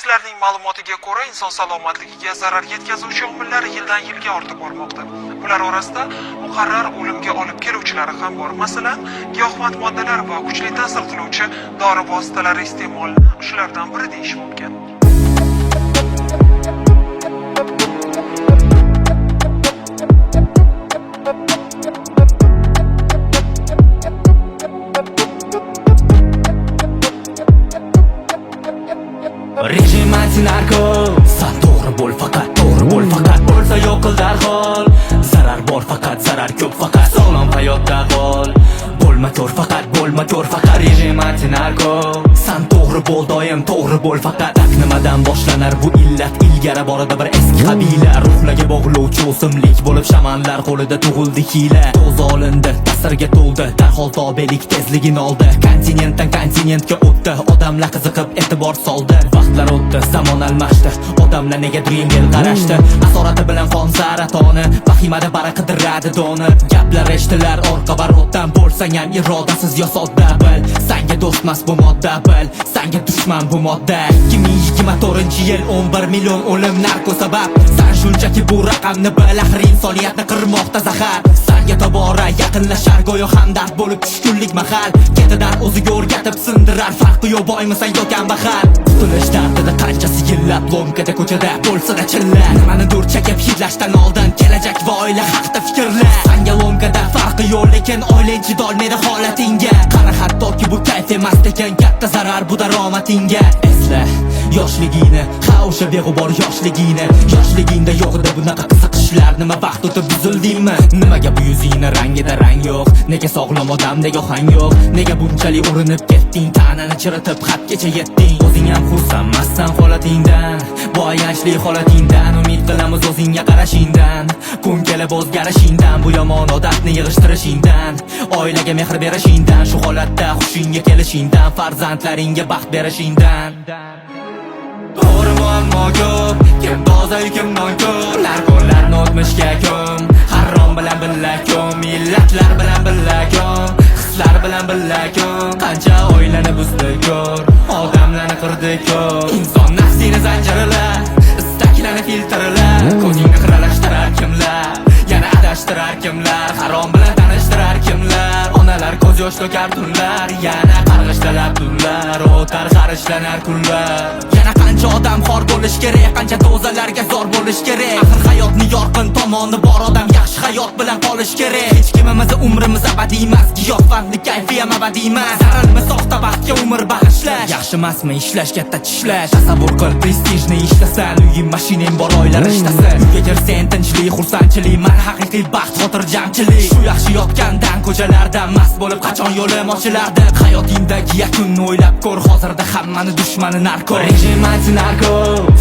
Mutaxassislarning ma'lumotiga ko'ra, inson salomatligiga zarar yetkazuvchi omillar yildan yilga ortib bormoqda. Bular orasida muqarrar o'limga olib keluvchilari ham bor. Masalan, giyohvand moddalar va kuchli ta'sir qiluvchi dori vositalari iste'molini shulardan biri deyish mumkin. Rejim anti-narko, san to'g'ri bo'l, faqat to'g'ri bo'l, faqat bo'lsa yo'q qil darhol. Zarar bor, faqat zarar ko'p, faqat sog'lom hayotda qol. Bo'lma ko'r, faqat bo'lma ko'r, faqat rejim anti-narko. San to'g'ri bo'l, doim to'g'ri bo'l, faqat nimadan boshlanar bu illat? Ilgari borida bir eski qabila, ruhlarga bog'lovchi o'simlik bo'lib shamanlar qo'lida tug'ildi hiyla. Do'z olindi, ta'sirga to'ldi, darhol tobelik tezligini oldi. Kontinentdan kontinentga o'tdi, odamlar qiziqib e'tibor soldi. Vaqtlar o'tdi, zamon almashdi, odamlar nega Dreamgirl qarashdi. Asorati bilan qon saratoni, vahimada bara qidiradi doni. Gaplar eshitilar orqa barotdan, bo'lsang ham irodasiz yo sodda bil. Senga do'stmas bu modda bil, senga dushman bu modda. 2024-yil 11 million o'lim narko sabab. Sen shunchaki bu raqamni bil, axir insoniyatni qirmoqda zahar. Senga tobora yaqinlashar go'yo hamdard bo'lib tushkunlik mahal. Ketidan o'ziga o'rgatib sindirar, farqi yo'q boymisan yo kambag'al. Qutulish dardida qanchasi yillab lomkada ko'chada bo'lsa-da chilla. Nimanidir chekib hidlashdan oldin kelajak va oila haqida fikrla. Senga lomkada farqi yo'q, lekin oilang chidolmaydi holatingga. Qara hattoki bu kayf emas ekan, katta zarar bu daromadingga. Esla yoshligingni, ha o'sha beg'ubor yoshligingni. Yoshligingda yo'q edi bunaqa qiziqishlar, nima vaqt o'tib buzildingmi? Nimaga bu yuzingni rangida rang yo'q? Nega sog'lom odamdek ohang yo'q? Nega bunchalik urinib ketding? Tanani chiritib xatgacha yetding. O'zing ham xursandmassan holatingdan, bu ayanchli holatingdan. Umid qilamiz o'zingga qarashingdan, kun kelib o'zgarishingdan, bu yomon odatni yig'ishtirishingdan, oilaga mehr berishingdan, shu holatda hushingga kelishingdan, farzandlaringga baxt berishingdan. To'g'ri muammo ko'p, kim toza kim nonko'r. Narkolarni o'tmishga ko'm, harom bilan billa ko'm, millatlar bilan billa ko'm, hislar bilan billa ko'm. Qancha oilani buzdi ko'r, odamlarni qirdi ko'r. Inson nafsini zanjirlar, istaklarni filtrlar, ko'zingni xiralashtirar kimlar, yana adashtirar kimlar, harom bilan tanishtirar kimlar. Onalar ko'z yosh to'kar tunlar, yana qarg'ishlar tunlar, o'tar qarishlanar kunlar. Yana qancha odam xor bo'lish kerak, qancha dozalarga zor bo'lish kerak. Axir hayotni yorqin tomoni bor, odam yaxshi hayot bilan qolish kerak. Hech kimimiz umrimiz abadiy emas, giyohvandlik kayfi ham abadiy emas. Zararmi soxta baxtga umr bag'ishlash, yaxshi emasmi ishlash, katta tishlash. Tasavvur qil, prestijni ishlasan, uying mashinang bor, oilar ishtasin. Uyga kirsang tinchlik, xursandchilik, mana haqiqiy baxt, xotirjamchilik. Shu yaxshi yotgandan ko'chalardan mast bo'lib qachon yo'lim ochilardi? Hayotingdagi yakunni o'ylab ko'r, hozirda hammani dushmani narko. Rejim anti-narko,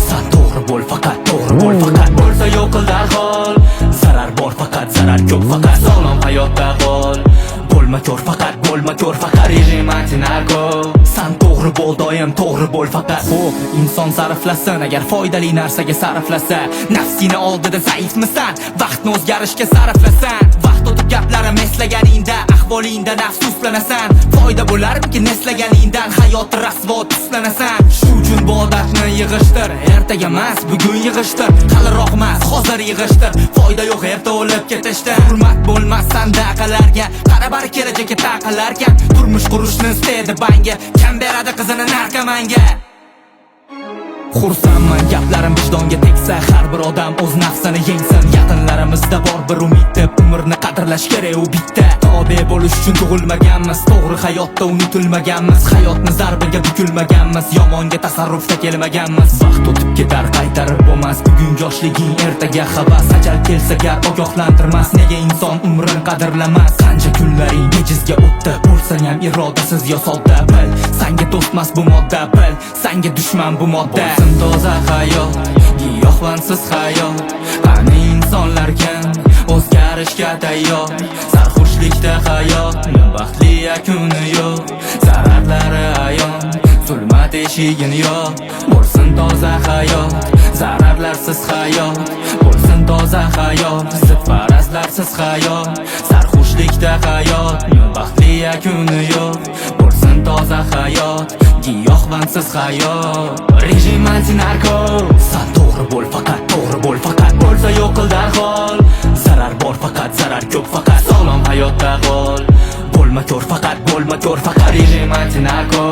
san to'g'ri bo'l, faqat to'g'ri bo'l, faqat bo'lsa yo'q qil darhol. Zarar bor, faqat zarar ko'p, faqat sog'lom hayotda qol. Bo'lma ko'r, faqat bo'lma ko'r, faqat rejim anti-narko. San to'g'ri bo'l, doim to'g'ri bo'l, faqat. Xo'p, inson sarflasin, agar foydali narsaga sarflasa. Nafsini oldida zaifmisan, vaqtni o'zgarishga sarflasan. Vaqt o'tib gaplarim eslaganingda, ahvolingda afsuslanasan. Foyda bo'larmiki eslaganingdan, hayot rasvo tuslanasan. Shu uchun bu odatni yig'ishtir, ertaga emas bugun yig'ishtir. Haliroq emas, hozir yig'ishtir. Foyda yo'q erta o'lib ketishda. Hurmat bo'lmas sandaqalarga, qara bari kelajakka taqalarkan. Turmush qurishni istaydi banga, kam beradi qizini narkomanga. Xursandman gaplarim vijdonga tegsa, har bir odam o'z nafsini yengsin. Yaqinlarimizda bor bir umid deb, umrni qadrlash kerak u bitta. Tobe bo'lish uchun tug'ilmaganmiz, to'g'ri hayotda unutilmaganmiz. Hayotni zarbiga bukilmaganmiz, yomonga tasarrufga kelmaganmiz. Vaqt o'tib ketar, qaytarib bo'lmas bugun yoshliging, ertaga havas. Ajal kelsa gar ogohlantirmas, nega inson umrini qadrlamas? Qancha kunlaring bejizga o'tdi, bo'lsang ham irodasiz yo sodda bil. Senga do'stmas bu modda bil, senga dushman bu modda. Toza hayot, giyohvandsiz hayot. Qani insonlar kim o'zgarishga tayyor? Sarxushlikda hayot, baxtli yakuni yo'q. Zararlari ayon, zulmat eshigini yo'q. Bo'lsin toza hayot, zararlarsiz hayot. Bo'lsin toza hayot, zidfarazlarsiz hayot. Sarxushlikda hayot, baxtli yakuni yo'q. Bo'lsin toza hayot, giyohvandsiz hayot. Rejim anti-narko, san to'g'ri bo'l, faqat to'g'ri bo'l, faqat bo'lsa yo'q qil darhol. Zarar bor faqat, zarar ko'p faqat, sog'lom hayotda qol. Bo'lma ko'r faqat, bo'lma ko'r faqat, rejim anti-narko.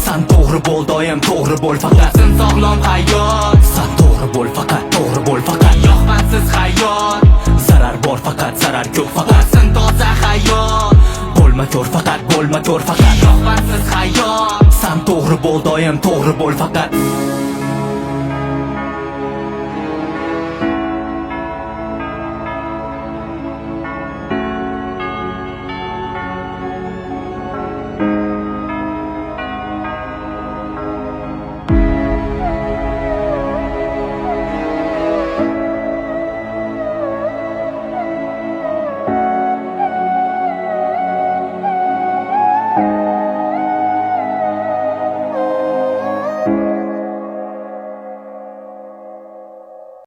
San to'g'ri bo'l, doim to'g'ri bo'l, faqat sen sog'lom hayot. San to'g'ri bo'l, faqat to'g'ri bo'l, faqat giyohvandsiz hayot. Zarar bor faqat, zarar ko'p faqat, sen toza hayot. Bo'lma ko'r faqat, bo'lma ko'r faqat, giyohvandsiz hayot. San to'g'ri bo'l, doim to'g'ri bo'l, faqat